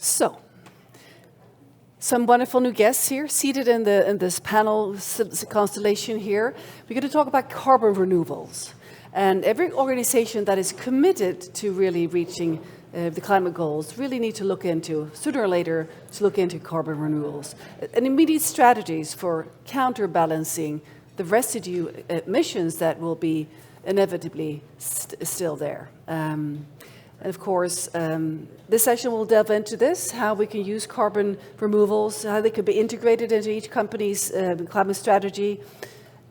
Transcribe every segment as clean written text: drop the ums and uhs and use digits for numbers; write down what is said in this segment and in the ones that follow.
So, some wonderful new guests here, seated in this panel constellation here. We're going to talk about carbon removals. And every organization that is committed to really reaching the climate goals really need to look into, sooner or later, to look into carbon removals. And immediate strategies for counterbalancing the residue emissions that will be inevitably still there. And of course, this session will delve into this, how we can use carbon removals, how they could be integrated into each company's climate strategy.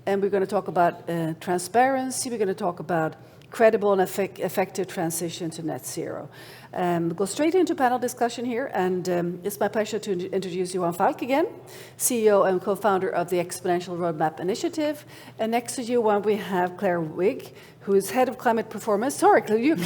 And we're going to talk about transparency. We're going to talk about credible and effective transition to net zero. We'll go straight into panel discussion here. And it's my pleasure to introduce Johan Falk again, CEO and co-founder of the Exponential Roadmap Initiative. And next to Johan, we have Claire Wigg, who is head of climate performance. Sorry, Claire, you're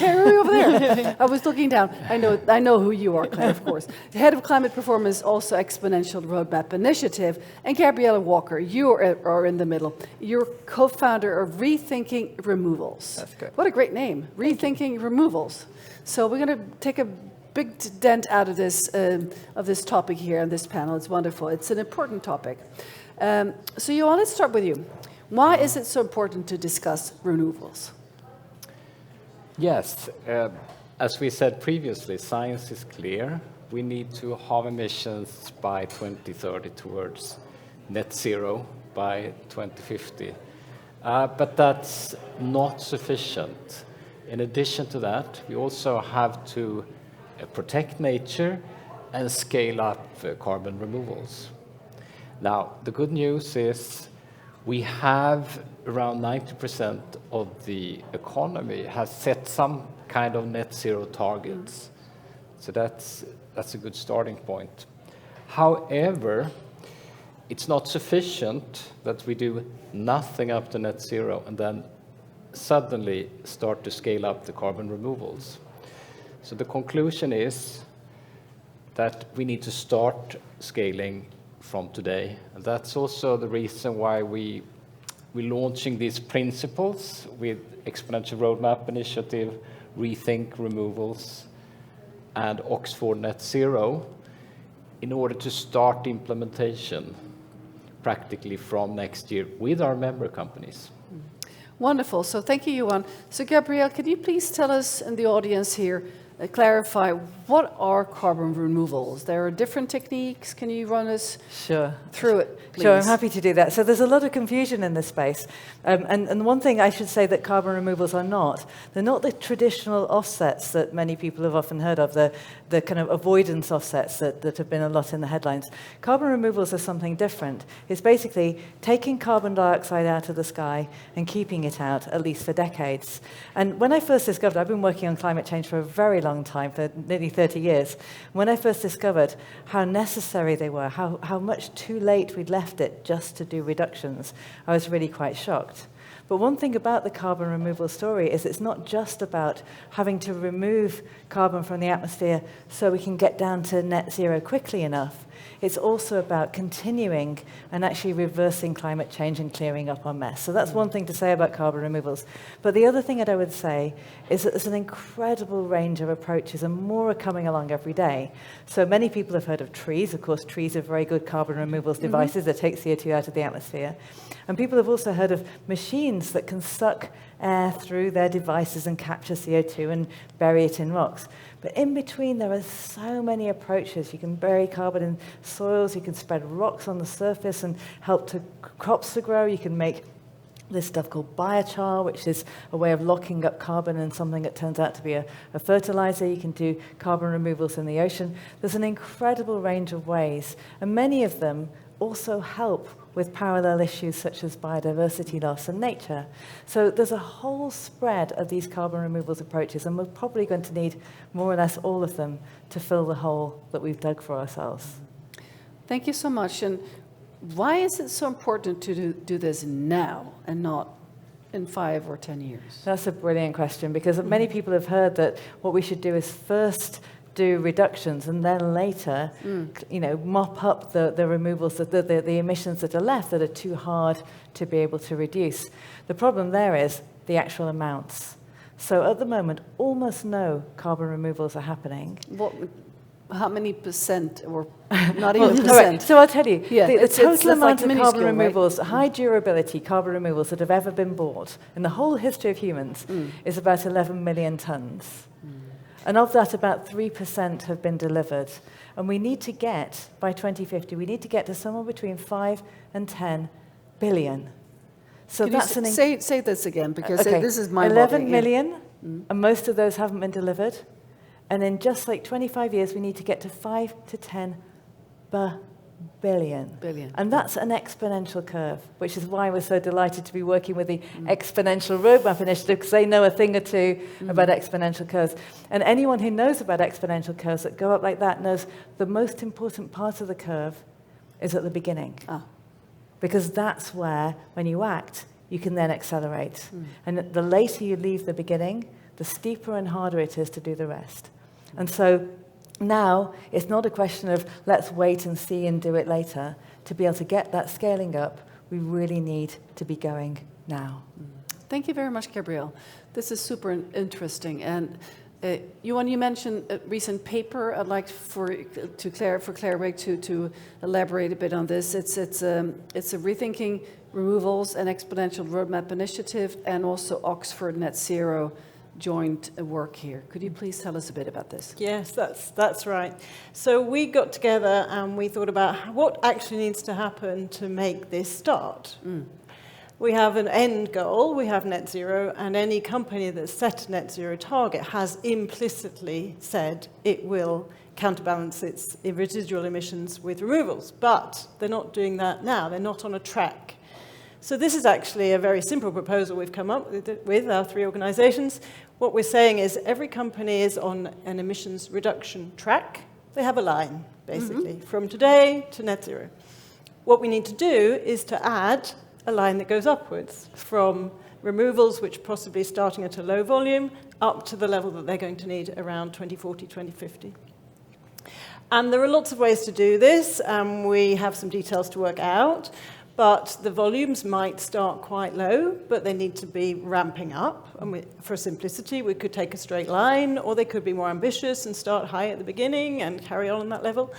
over there. I was looking down. I know who you are, Claire, of course. The head of climate performance, also Exponential Roadmap Initiative. And Gabrielle Walker, you are in the middle. You're co-founder of Rethinking Removals. That's good. What a great name, Rethinking Removals. So we're going to take a big dent out of this topic here on this panel. It's wonderful. It's an important topic. So Johan, let's start with you. Why is it so important to discuss removals? Yes, as we said previously, science is clear. We need to halve emissions by 2030 towards net zero by 2050. But that's not sufficient. In addition to that, we also have to protect nature and scale up carbon removals. Now, the good news is we have around 90% of the economy has set some kind of net zero targets. So that's a good starting point. However, it's not sufficient that we do nothing up to net zero and then suddenly start to scale up the carbon removals. So the conclusion is that we need to start scaling from today. And that's also the reason why we're launching these principles with Exponential Roadmap Initiative, Rethink Removals, and Oxford Net Zero in order to start implementation practically from next year with our member companies. Wonderful. So thank you, Johan. So Gabrielle, can you please tell us in the audience here, clarify what are carbon removals? There are different techniques. Can you run us through it, please? Sure, I'm happy to do that. So there's a lot of confusion in this space. And one thing I should say that carbon removals are not, they're not the traditional offsets that many people have often heard of, the kind of avoidance offsets that have been a lot in the headlines. Carbon removals are something different. It's basically taking carbon dioxide out of the sky and keeping it out, at least for decades. And when I first discovered, I've been working on climate change for a very long time, for nearly 30 years. When I first discovered how necessary they were, how much too late we'd left it just to do reductions, I was really quite shocked. But one thing about the carbon removal story is it's not just about having to remove carbon from the atmosphere so we can get down to net zero quickly enough. It's also about continuing and actually reversing climate change and clearing up our mess. So that's one thing to say about carbon removals. But the other thing that I would say is that there's an incredible range of approaches and more are coming along every day. So many people have heard of trees. Of course, trees are very good carbon removals devices that take CO2 out of the atmosphere. And people have also heard of machines that can suck air through their devices and capture CO2 and bury it in rocks. But in between, there are so many approaches. You can bury carbon in soils, you can spread rocks on the surface and help crops to grow. You can make this stuff called biochar, which is a way of locking up carbon in something that turns out to be a fertilizer. You can do carbon removals in the ocean. There's an incredible range of ways, and many of them also help with parallel issues such as biodiversity loss and nature. So there's a whole spread of these carbon removals approaches, and we're probably going to need more or less all of them to fill the hole that we've dug for ourselves. Thank you so much. And why is it so important to do this now and not in 5 or 10 years? That's a brilliant question, because many people have heard that what we should do is first do reductions and then later, mop up the removals, the emissions that are left that are too hard to be able to reduce. The problem there is the actual amounts. So at the moment, almost no carbon removals are happening. how many percent, or not even All percent? right, so I'll tell you, Yeah, the it's total amount like of carbon minuscule, right? removals, high durability carbon removals that have ever been bought in the whole history of humans is about 11 million tons. And of that, about 3% have been delivered. And we need to get, by 2050, we need to get to somewhere between 5 and 10 billion. So Can that's you say this again, because okay, this is my 11 million, and most of those haven't been delivered. And in just like 25 years, we need to get to 5 to 10 billion. And that's an exponential curve, which is why we're so delighted to be working with the Exponential Roadmap Initiative, because they know a thing or two about exponential curves. And anyone who knows about exponential curves that go up like that knows the most important part of the curve is at the beginning. Because that's where, when you act, you can then accelerate. And the later you leave the beginning, the steeper and harder it is to do the rest. And so now it's not a question of let's wait and see and do it later. To be able to get that scaling up, we really need to be going now. Thank you very much, Gabrielle. This is super interesting. And Johan, you mentioned a recent paper. I'd like for Claire Wigg to elaborate a bit on this. It's a Rethinking Removals and Exponential Roadmap Initiative, and also Oxford Net Zero joint work here. Could you please tell us a bit about this? Yes, that's right. So we got together and we thought about what actually needs to happen to make this start. We have an end goal, we have net zero, and any company that's set a net zero target has implicitly said it will counterbalance its residual emissions with removals. But they're not doing that now, they're not on a track. So this is actually a very simple proposal we've come up with our three organizations. What we're saying is every company is on an emissions reduction track. They have a line, basically, from today to net zero. What we need to do is to add a line that goes upwards from removals, which possibly starting at a low volume, up to the level that they're going to need around 2040, 2050. And there are lots of ways to do this. We have some details to work out. But the volumes might start quite low, but they need to be ramping up. And for simplicity, we could take a straight line, or they could be more ambitious and start high at the beginning and carry on that level.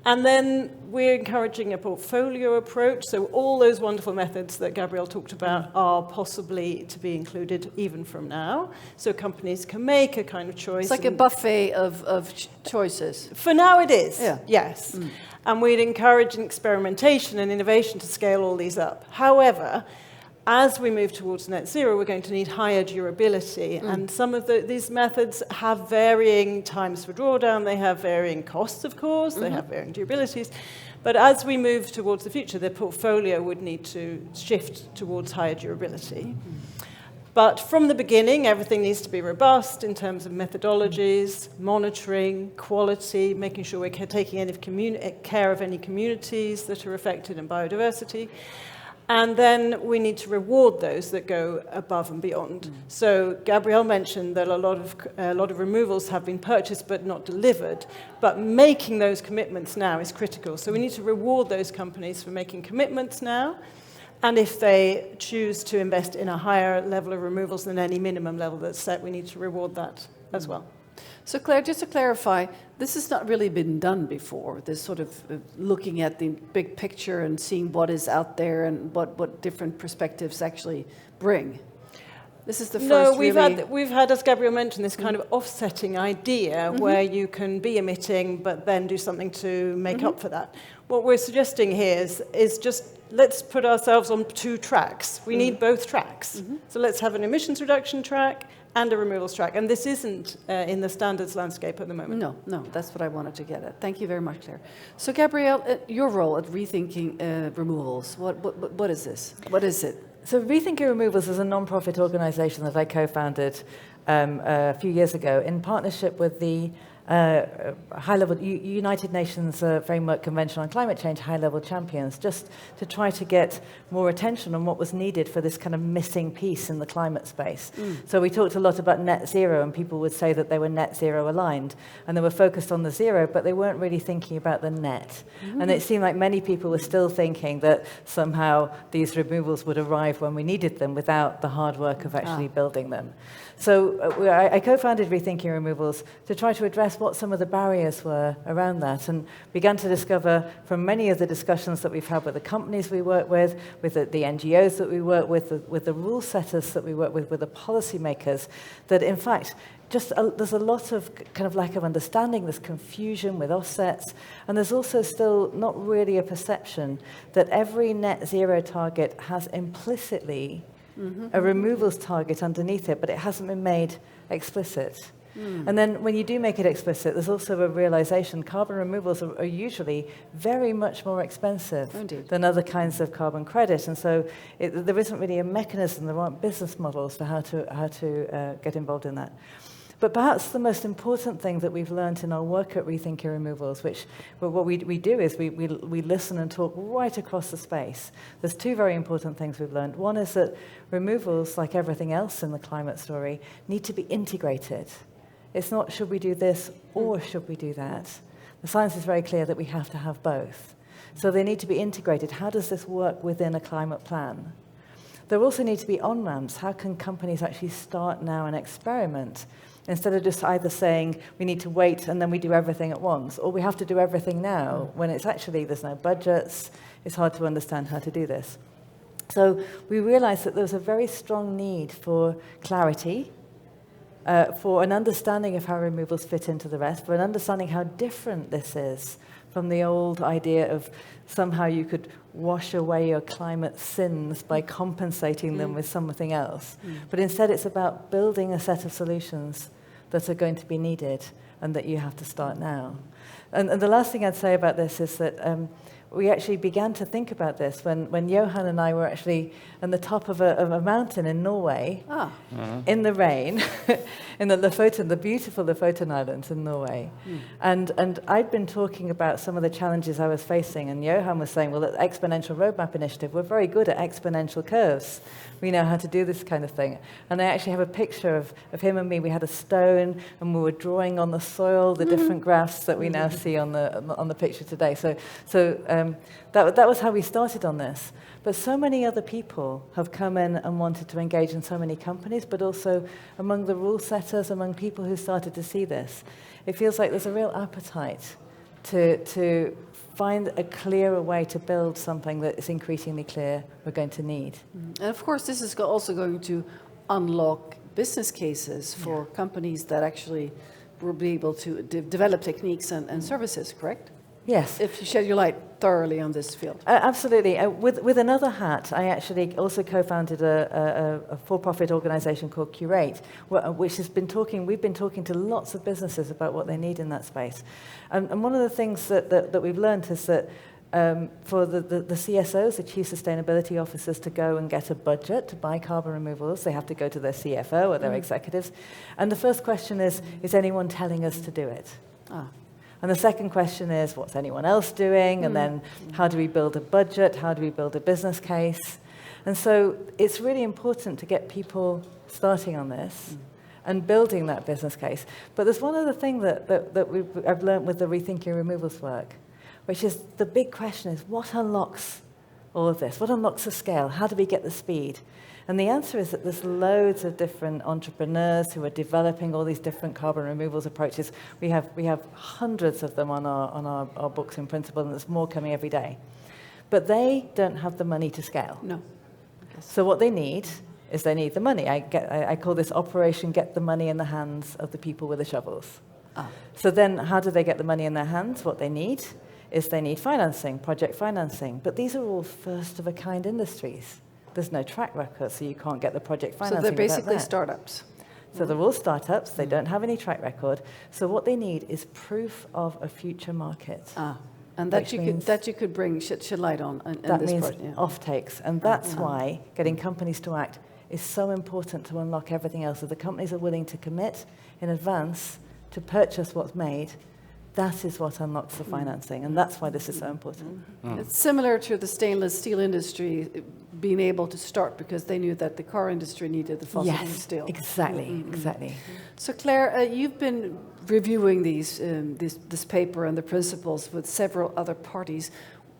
And then we're encouraging a portfolio approach. So all those wonderful methods that Gabrielle talked about are possibly to be included even from now. So companies can make a kind of choice. It's like a buffet of choices. For now it is, yeah. Yes. And we'd encourage experimentation and innovation to scale all these up. However, as we move towards net zero, we're going to need higher durability. And some of these methods have varying times for drawdown. They have varying costs, of course. They have varying durabilities. But as we move towards the future, the portfolio would need to shift towards higher durability. But from the beginning, everything needs to be robust in terms of methodologies, monitoring, quality, making sure we're taking care of any communities that are affected and biodiversity. And then we need to reward those that go above and beyond. So Gabrielle mentioned that a lot of removals have been purchased but not delivered. But making those commitments now is critical. So we need to reward those companies for making commitments now. And if they choose to invest in a higher level of removals than any minimum level that's set, we need to reward that as well. So Claire, just to clarify, this has not really been done before, this sort of looking at the big picture and seeing what is out there and what different perspectives actually bring. This is the first. No, we've had, as Gabrielle mentioned, this kind of offsetting idea where you can be emitting but then do something to make up for that. What we're suggesting here is just let's put ourselves on two tracks. We need both tracks. So let's have an emissions reduction track and a removals track. And this isn't in the standards landscape at the moment. No, that's what I wanted to get at. Thank you very much, Claire. So Gabrielle, your role at Rethinking Removals, what is this? What is it? So Rethinking Removals is a non-profit organisation that I co-founded a few years ago in partnership with the high-level United Nations Framework Convention on Climate Change high-level champions, just to try to get more attention on what was needed for this kind of missing piece in the climate space. So we talked a lot about net zero, and people would say that they were net zero aligned, and they were focused on the zero, but they weren't really thinking about the net. And it seemed like many people were still thinking that somehow these removals would arrive when we needed them without the hard work of actually building them. So I co-founded Rethinking Removals to try to address what some of the barriers were around that, and began to discover from many of the discussions that we've had with the companies we work with the NGOs that we work with the rule setters that we work with the policymakers, that in fact, there's a lot of kind of lack of understanding, there's confusion with offsets, and there's also still not really a perception that every net zero target has implicitly a removals target underneath it, but it hasn't been made explicit. And then when you do make it explicit, there's also a realization carbon removals are usually very much more expensive than other kinds of carbon credit. And so there isn't really a mechanism, there aren't business models for how to get involved in that. But perhaps the most important thing that we've learned in our work at Rethinking Removals, which what we do is we listen and talk right across the space. There's two very important things we've learned. One is that removals, like everything else in the climate story, need to be integrated. It's not should we do this or should we do that. The science is very clear that we have to have both. So they need to be integrated. How does this work within a climate plan? There also need to be on-ramps. How can companies actually start now and experiment instead of just either saying we need to wait and then we do everything at once, or we have to do everything now when it's actually there's no budgets, it's hard to understand how to do this. So we realized that there was a very strong need for clarity, for an understanding of how removals fit into the rest, for an understanding how different this is from the old idea of somehow you could wash away your climate sins by compensating them with something else. But instead it's about building a set of solutions that are going to be needed and that you have to start now. And the last thing I'd say about this is that we actually began to think about this when Johan and I were actually on the top of a mountain in Norway, in the rain, in the Lofoten, the beautiful Lofoten Islands in Norway. And I'd been talking about some of the challenges I was facing, and Johan was saying, well, at the Exponential Roadmap Initiative, we're very good at exponential curves. We know how to do this kind of thing. And I actually have a picture of him and me. We had a stone, and we were drawing on the soil the different graphs that we now see on the picture today. So that was how we started on this. But so many other people have come in and wanted to engage in so many companies, but also among the rule setters, among people who started to see this. It feels like there's a real appetite to find a clearer way to build something that is increasingly clear we're going to need. And of course, this is also going to unlock business cases for companies that actually will be able to develop techniques and services, correct? Yes. If you shed your light thoroughly on this field. Absolutely. With another hat, I actually also co-founded a for-profit organization called Curate, which has been we've been talking to lots of businesses about what they need in that space. And one of the things that we've learned is that for the CSOs, the Chief Sustainability Officers, to go and get a budget to buy carbon removals, they have to go to their CFO or their executives. And the first question is anyone telling us to do it? And the second question is, what's anyone else doing? And then how do we build a budget? How do we build a business case? And so it's really important to get people starting on this and building that business case. But there's one other thing that I've learned with the Rethinking Removals work, which is the big question is, what unlocks all of this? What unlocks the scale? How do we get the speed? And the answer is that there's loads of different entrepreneurs who are developing all these different carbon removals approaches. We have hundreds of them on our books in principle, and there's more coming every day. But they don't have the money to scale. No. So what they need is they need the money. I call this Operation Get the Money in the Hands of the people with the shovels. So then how do they get the money in their hands? What they need is they need financing, project financing. But these are all first-of-a-kind industries. There's no track record, so you can't get the project financing. So they're basically that. startups. So they're all startups. They don't have any track record. So what they need is proof of a future market. And that you could bring shed light on. That means offtakes. And that's why getting companies to act is so important to unlock everything else. If the companies are willing to commit in advance to purchase what's made, that is what unlocks the financing, and that's why this is so important. It's similar to the stainless steel industry being able to start because they knew that the car industry needed the fossil steel. Exactly, exactly. So Claire, you've been reviewing this paper and the principles with several other parties.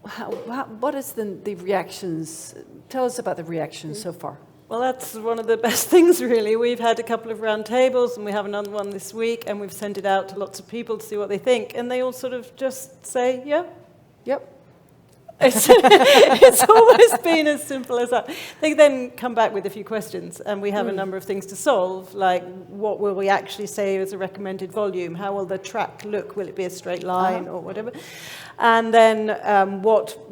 What is the reactions? Tell us about the reactions so far. Well, that's one of the best things, really. We've had a couple of round tables, and we have another one this week, and we've sent it out to lots of people to see what they think, and they all sort of just say, yeah, Yep. it's always been as simple as that. They then come back with a few questions, and we have a number of things to solve, like what will we actually say is a recommended volume? How will the track look? Will it be a straight line or whatever? And then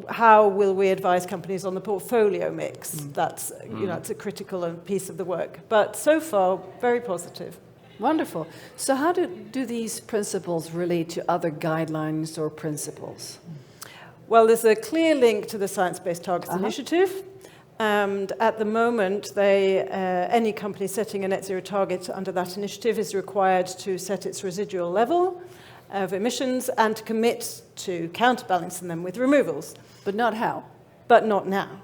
how will we advise companies on the portfolio mix? That's it's a critical piece of the work. But so far, very positive. Wonderful. So how do these principles relate to other guidelines or principles? Well, there's a clear link to the Science-Based Targets Initiative, and at the moment, any company setting a net zero target under that initiative is required to set its residual level of emissions and to commit to counterbalancing them with removals. But not how. But not now.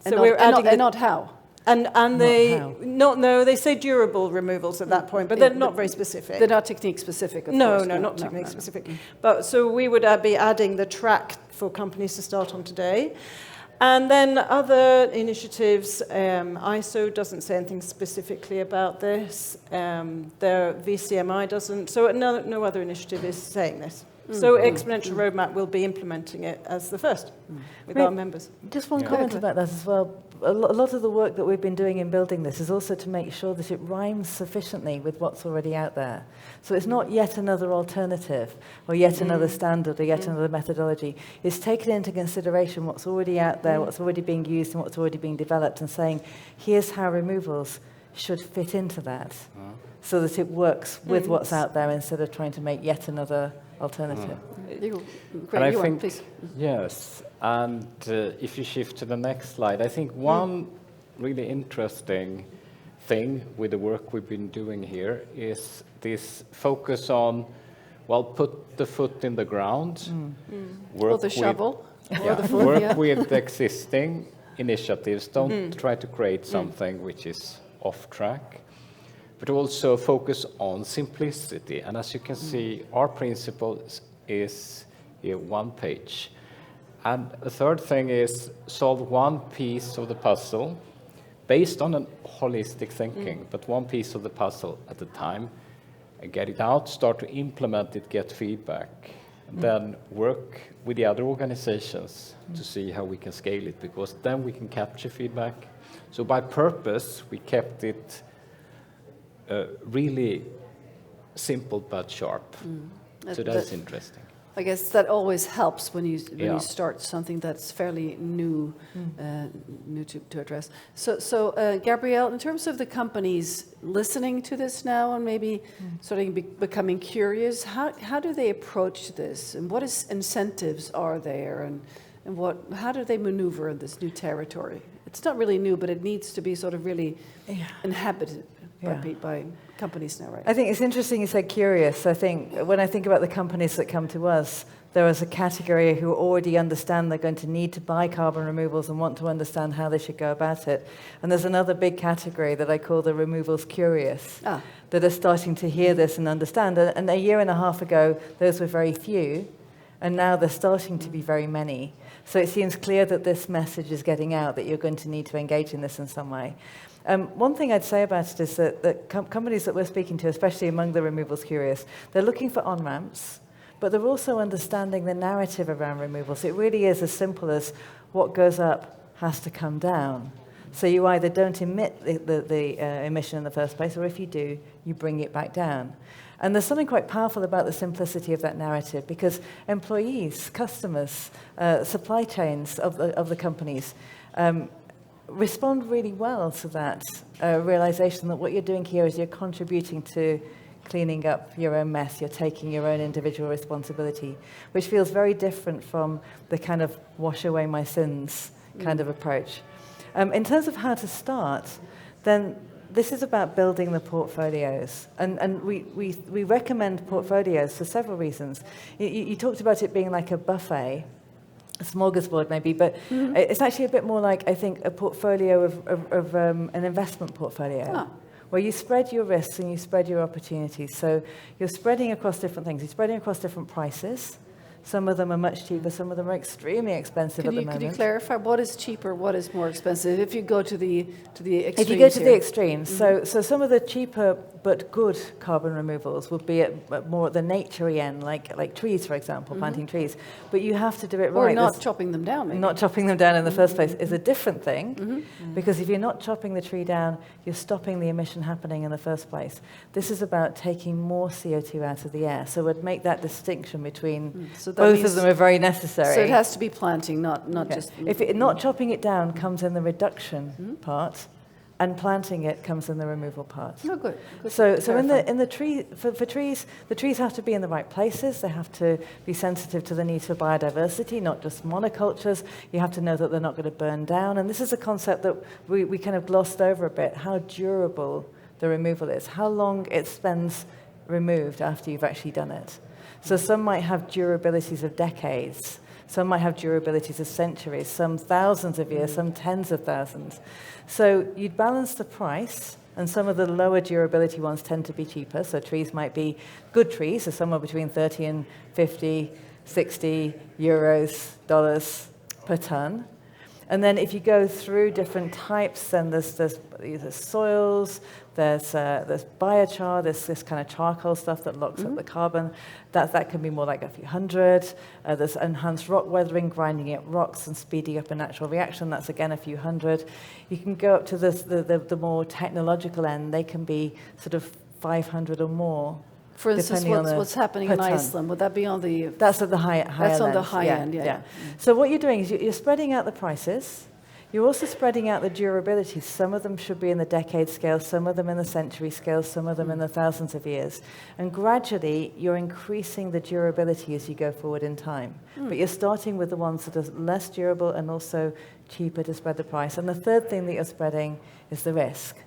So we're adding not how. And they say durable removals at that point, but they're not very specific. They're not technique specific, of course. No, not technique specific. But so we would be adding the track for companies to start on today. And then other initiatives, ISO doesn't say anything specifically about this. Their VCMI doesn't. So no other initiative is saying this. So Exponential Roadmap will be implementing it as the first with our members. Just one comment about that as well. A lot of the work that we've been doing in building this is also to make sure that it rhymes sufficiently with what's already out there. So it's not yet another alternative or yet another standard or yet another methodology. It's taking into consideration what's already out there, what's already being used and what's already being developed, and saying, here's how removals should fit into that so that it works with what's out there instead of trying to make yet another alternative. And I think, yes, and if you shift to the next slide, I think one really interesting thing with the work we've been doing here is this focus on, well, put the foot in the ground, Or the shovel. Or the foot, work with the existing initiatives, don't try to create something which is off track, but also focus on simplicity. And as you can see, our principle is here, one page. And the third thing is solve one piece of the puzzle based on a holistic thinking, but one piece of the puzzle at a time, and get it out, start to implement it, get feedback, and then work with the other organizations to see how we can scale it, because then we can capture feedback. So by purpose, we kept it really simple but sharp. So that's interesting. I guess that always helps when you start something that's fairly new, new to address. So Gabrielle, in terms of the companies listening to this now and maybe sort of becoming curious, how do they approach this, and what incentives are there, and how do they maneuver in this new territory? It's not really new, but it needs to be sort of really inhabited by companies now, right? I think it's interesting you said curious. I think when I think about the companies that come to us, there is a category who already understand they're going to need to buy carbon removals and want to understand how they should go about it. And there's another big category that I call the removals curious, that are starting to hear this and understand. And a year and a half ago, those were very few, and now they're starting to be very many. So it seems clear that this message is getting out, that you're going to need to engage in this in some way. One thing I'd say about it is that companies that we're speaking to, especially among the removals curious, they're looking for on-ramps, but they're also understanding the narrative around removals. It really is as simple as what goes up has to come down. So you either don't emit the emission in the first place, or if you do, you bring it back down. And there's something quite powerful about the simplicity of that narrative, because employees, customers, supply chains of the companies respond really well to that realization that what you're doing here is you're contributing to cleaning up your own mess, you're taking your own individual responsibility, which feels very different from the kind of wash away my sins kind of approach. In terms of how to start, then this is about building the portfolios. And we recommend portfolios for several reasons. You talked about it being like a buffet, a smorgasbord maybe, but it's actually a bit more like, I think, a portfolio of an investment portfolio, where you spread your risks and you spread your opportunities. So you're spreading across different things. You're spreading across different prices. Some of them are much cheaper. Some of them are extremely expensive at the moment. Could you clarify what is cheaper, what is more expensive? If you go to the extremes. If you go to the here. extremes, so some of the cheaper but good carbon removals would be at more at the nature-y end, like trees, for example, planting trees. But you have to do it right. Or not chopping them down, maybe. Not chopping them down in the first place is a different thing, because if you're not chopping the tree down, you're stopping the emission happening in the first place. This is about taking more CO2 out of the air. So we'd make that distinction between both of them are very necessary. So it has to be planting, not just... Not chopping it down comes in the reduction part, and planting it comes in the removal part. Oh, good. So in the tree for trees, the trees have to be in the right places. They have to be sensitive to the need for biodiversity, not just monocultures. You have to know that they're not going to burn down. And this is a concept that we kind of glossed over a bit, how durable the removal is, how long it spends removed after you've actually done it. So some might have durabilities of decades. Some might have durabilities of centuries, some thousands of years, some tens of thousands. So you'd balance the price, and some of the lower durability ones tend to be cheaper. So trees might be good trees, so somewhere between 30 and 50, 60 euros, dollars per ton. And then if you go through different types, then there's soils, there's biochar, there's this kind of charcoal stuff that locks up the carbon. That can be more like a few hundred. There's enhanced rock weathering, grinding up rocks and speeding up a natural reaction. That's again a few hundred. You can go up to the more technological end. They can be sort of 500 or more. For instance, what's happening in Iceland, would that be on the... That's at the high end. That's on the high end, yeah. So what you're doing is you're spreading out the prices. You're also spreading out the durability. Some of them should be in the decade scale, some of them in the century scale, some of them in the thousands of years. And gradually, you're increasing the durability as you go forward in time. But you're starting with the ones that are less durable and also cheaper to spread the price. And the third thing that you're spreading is the risk.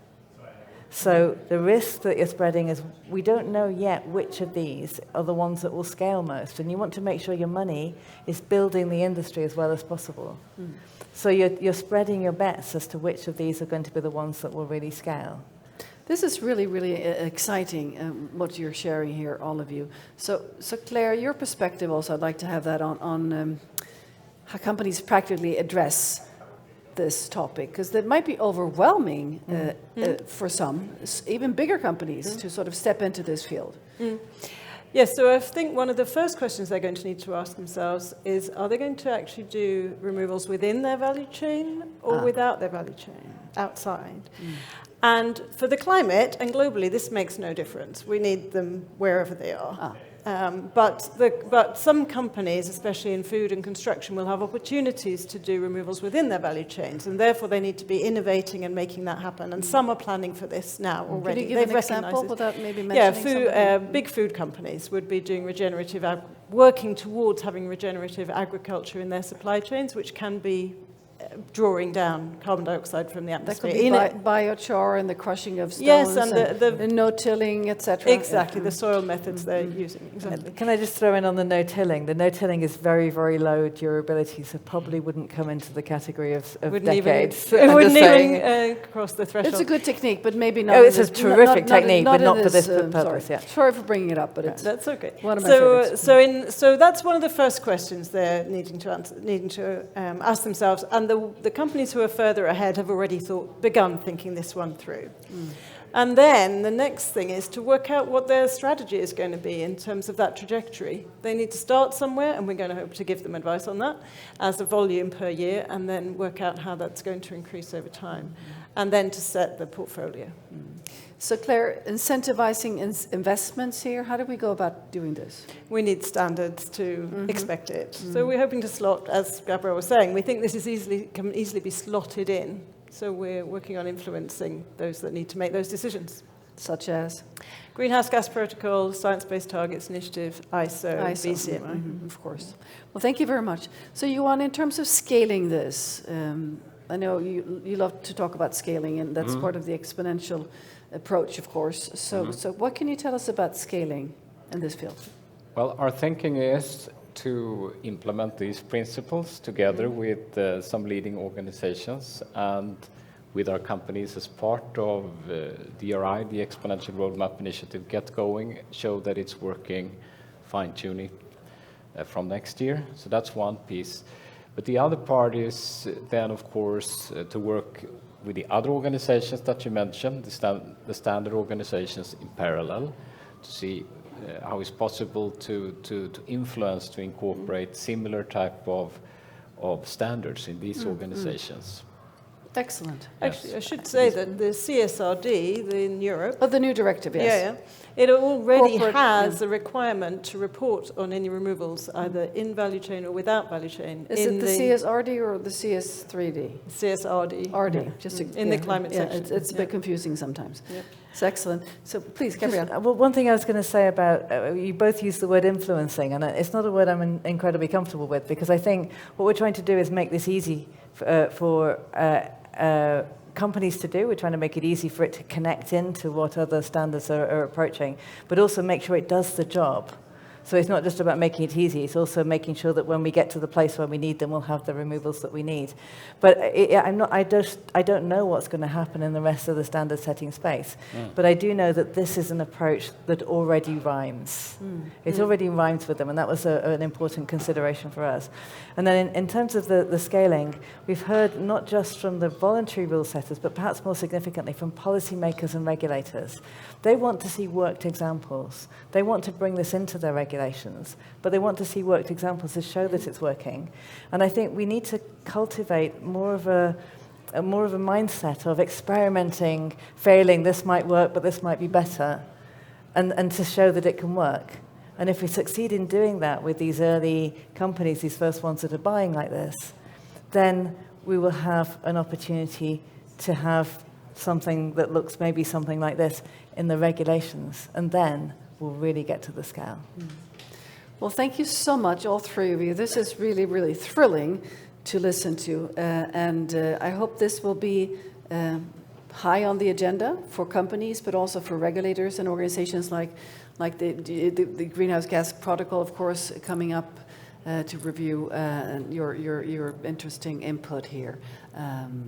So the risk that you're spreading is we don't know yet which of these are the ones that will scale most. And you want to make sure your money is building the industry as well as possible. So you're spreading your bets as to which of these are going to be the ones that will really scale. This is really, really exciting, what you're sharing here, all of you. So Claire, your perspective also, I'd like to have that on how companies practically address this topic, because it might be overwhelming for some, even bigger companies, to sort of step into this field. Yes, so I think one of the first questions they're going to need to ask themselves is, are they going to actually do removals within their value chain or without their value chain, outside? And for the climate, and globally, this makes no difference. We need them wherever they are. But some companies, especially in food and construction, will have opportunities to do removals within their value chains, and therefore they need to be innovating and making that happen. And some are planning for this now already. Could you give an example without maybe mentioning big food companies would be doing working towards having regenerative agriculture in their supply chains, which can be drawing down carbon dioxide from the atmosphere. That could be biochar and the crushing of stones, yes, and the no-tilling, etc. Exactly, the soil methods they're using. Exactly. Can I just throw in on the no-tilling? The no-tilling is very, very low durability, so probably wouldn't come into the category of decades. It wouldn't even cross the threshold. It's a good technique, but maybe not. Oh, it's a terrific technique, but not for this purpose. Sorry for bringing it up, but that's okay. One of my favorites. So that's one of the first questions they're needing to ask themselves, and the companies who are further ahead have already begun thinking this one through. And then the next thing is to work out what their strategy is going to be in terms of that trajectory. They need to start somewhere, and we're going to hope to give them advice on that as a volume per year, and then work out how that's going to increase over time, and then to set the portfolio. So Claire, incentivizing investments here, how do we go about doing this? We need standards to expect it. So we're hoping to slot, as Gabrielle was saying, we think this can easily be slotted in. So we're working on influencing those that need to make those decisions. Such as? Greenhouse Gas Protocol, Science-Based Targets Initiative, ISO. BCMI. Of course. Well, thank you very much. So Johan, in terms of scaling this, I know you love to talk about scaling, and that's part of the exponential approach, of course. So what can you tell us about scaling in this field? Well, our thinking is to implement these principles together with some leading organizations and with our companies as part of DRI, the Exponential Roadmap Initiative, get going, show that it's working, fine-tuning. from next year. So that's one piece. But the other part is then, of course, to work with the other organizations that you mentioned, the standard organizations in parallel, to see how it's possible to influence, to incorporate similar type of standards in these organizations. Excellent. Actually, I should say that the CSRD in Europe, Oh, the new directive, yes. yeah, it already Corporate, has a requirement to report on any removals, either in value chain or without value chain. Is it the CSRD or the CS3D? CSRD? RD, just to, In the climate section. It's a bit confusing sometimes. Yep. It's excellent. So please, Gabrielle. Well, one thing I was going to say about, you both used the word influencing, and it's not a word I'm incredibly comfortable with, because I think what we're trying to do is make this easy for companies to do. We're trying to make it easy for it to connect into what other standards are approaching, but also make sure it does the job. So it's not just about making it easy, it's also making sure that when we get to the place where we need them, we'll have the removals that we need. But I don't know what's going to happen in the rest of the standard setting space. But I do know that this is an approach that already rhymes. It already rhymes with them, and that was an important consideration for us. And then in terms of the scaling, we've heard not just from the voluntary rule setters, but perhaps more significantly from policymakers and regulators. They want to see worked examples. They want to bring this into their regulations, but they want to see worked examples to show that it's working. And I think we need to cultivate more of a mindset of experimenting, failing, this might work, but this might be better, and to show that it can work. And if we succeed in doing that with these early companies, these first ones that are buying like this, then we will have an opportunity to have something that looks maybe something like this in the regulations, and then we'll really get to the scale. Well, thank you so much, all three of you. This is really, really thrilling to listen to, and I hope this will be high on the agenda for companies, but also for regulators and organizations like the Greenhouse Gas Protocol, of course, coming up to review your interesting input here.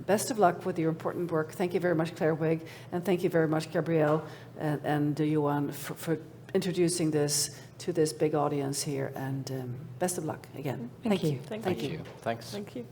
Best of luck with your important work. Thank you very much, Claire Wigg, and thank you very much, Gabrielle and Johan, for introducing this to this big audience here. And best of luck again. Thank you. Thank Thank you. you. Thanks. Thank you.